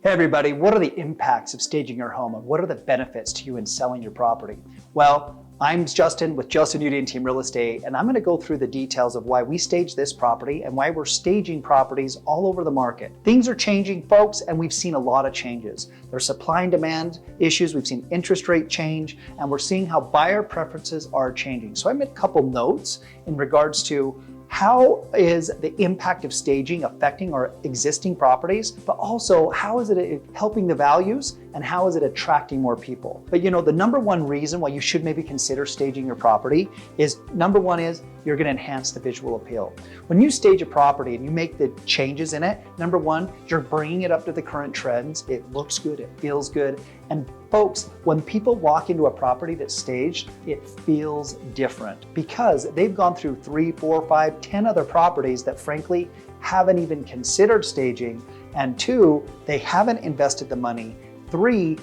Hey everybody, what are the impacts of staging your home and what are the benefits to you in selling your property? Well, I'm Justin with Justin Udy and Team Real Estate, and I'm going to go through the details of why we stage this property and why we're staging properties all over the market. Things are changing, folks, and we've seen a lot of changes. There's supply and demand issues, we've seen interest rate change, and we're seeing how buyer preferences are changing. So I made a couple notes in regards to how is the impact of staging affecting our existing properties, but also how is it helping the values and how is it attracting more people? But you know, the number one reason why you should maybe consider staging your property is, number one is you're gonna enhance the visual appeal. When you stage a property and you make the changes in it, number one, you're bringing it up to the current trends. It looks good, it feels good. And folks, when people walk into a property that's staged, it feels different because they've gone through 3, 4, 5, 10 other properties that frankly haven't even considered staging. And 2, they haven't invested the money. 3,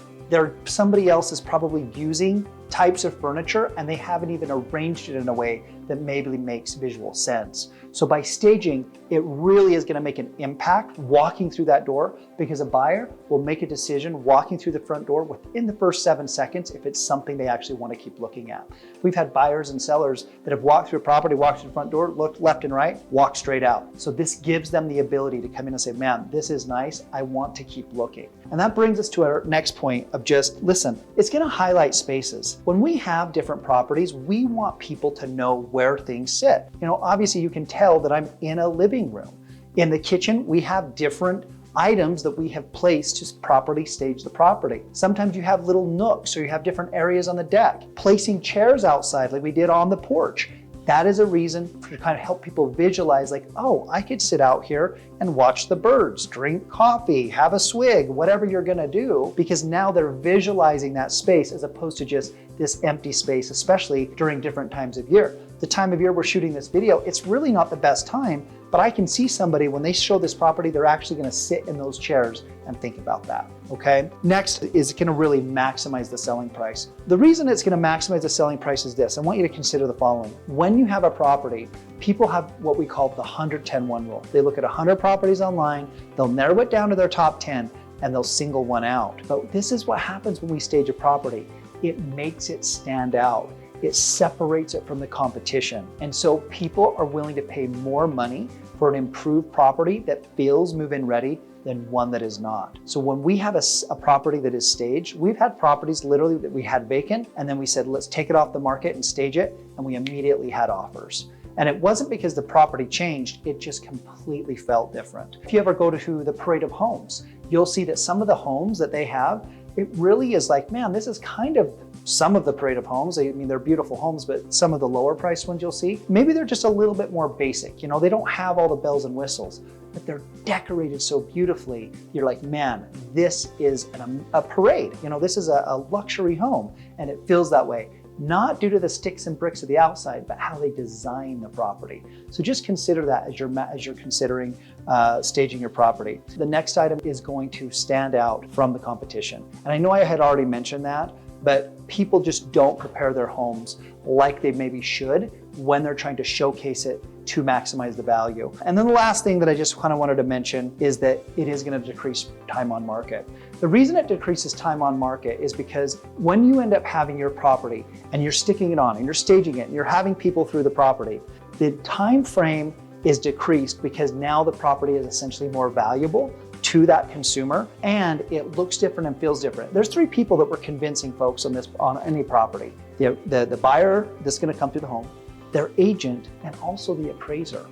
somebody else is probably using types of furniture and they haven't even arranged it in a way that maybe makes visual sense. So by staging, it really is going to make an impact walking through that door because a buyer will make a decision walking through the front door within the first 7 seconds if it's something they actually want to keep looking at. We've had buyers and sellers that have walked through a property, walked through the front door, looked left and right, walked straight out. So this gives them the ability to come in and say, man, this is nice. I want to keep looking. And that brings us to our next point of just, listen, it's going to highlight spaces. When we have different properties, we want people to know where things sit. You know, obviously you can tell that I'm in a living room. In the kitchen, we have different items that we have placed to properly stage the property. Sometimes you have little nooks or you have different areas on the deck. Placing chairs outside like we did on the porch. That is a reason to kind of help people visualize like, oh, I could sit out here and watch the birds, drink coffee, have a swig, whatever you're gonna do, because now they're visualizing that space as opposed to just this empty space, especially during different times of year. The time of year we're shooting this video, it's really not the best time, but I can see somebody when they show this property, they're actually gonna sit in those chairs and think about that, okay? Next is gonna really maximize the selling price. The reason it's gonna maximize the selling price is this. I want you to consider the following. When you have a property, people have what we call the 100-10-1 rule. They look at 100 properties online, they'll narrow it down to their top 10, and they'll single one out. But this is what happens when we stage a property. It makes it stand out. It separates it from the competition. And so people are willing to pay more money for an improved property that feels move-in ready than one that is not. So when we have a property that is staged, we've had properties literally that we had vacant, and then we said, let's take it off the market and stage it, and we immediately had offers. And it wasn't because the property changed, it just completely felt different. If you ever go to the Parade of Homes, you'll see that some of the homes that they have, it really is like, man, this is kind of some of the Parade of Homes. I mean, they're beautiful homes, but some of the lower priced ones you'll see, maybe they're just a little bit more basic. You know, they don't have all the bells and whistles, but they're decorated so beautifully. You're like, man, this is a parade. You know, this is a luxury home, and it feels that way. Not due to the sticks and bricks of the outside, but how they design the property. So just consider that as you're considering staging your property. The next item is going to stand out from the competition. And I know I had already mentioned that, but people just don't prepare their homes like they maybe should when they're trying to showcase it to maximize the value. And then the last thing that I just kind of wanted to mention is that it is going to decrease time on market. The reason it decreases time on market is because when you end up having your property and you're sticking it on and you're staging it and you're having people through the property, the time frame is decreased because now the property is essentially more valuable to that consumer and it looks different and feels different. There's 3 people that we're convincing folks on any property. The buyer that's going to come through the home, their agent, and also the appraiser.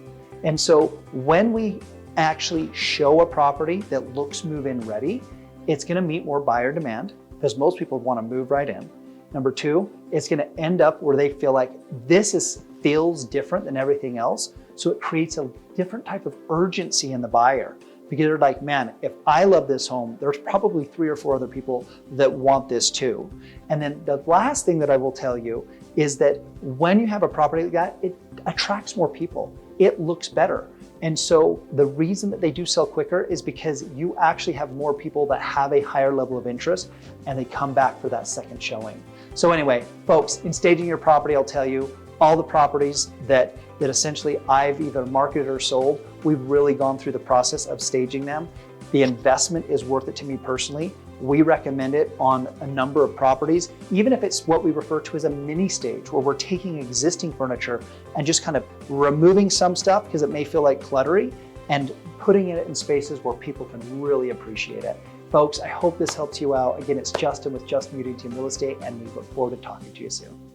And so when we actually show a property that looks move-in ready, it's going to meet more buyer demand because most people want to move right in. Number 2, it's going to end up where they feel like this feels different than everything else. So it creates a different type of urgency in the buyer. Because they're like, man, if I love this home, there's probably 3 or 4 other people that want this too. And then the last thing that I will tell you is that when you have a property like that, it attracts more people. It looks better. And so the reason that they do sell quicker is because you actually have more people that have a higher level of interest and they come back for that second showing. So anyway, folks, in staging your property, I'll tell you, all the properties that essentially I've either marketed or sold, we've really gone through the process of staging them. The investment is worth it to me personally. We recommend it on a number of properties, even if it's what we refer to as a mini stage, where we're taking existing furniture and just kind of removing some stuff because it may feel like cluttery and putting it in spaces where people can really appreciate it. Folks, I hope this helps you out. Again, it's Justin with Justin Team Real Estate, and we look forward to talking to you soon.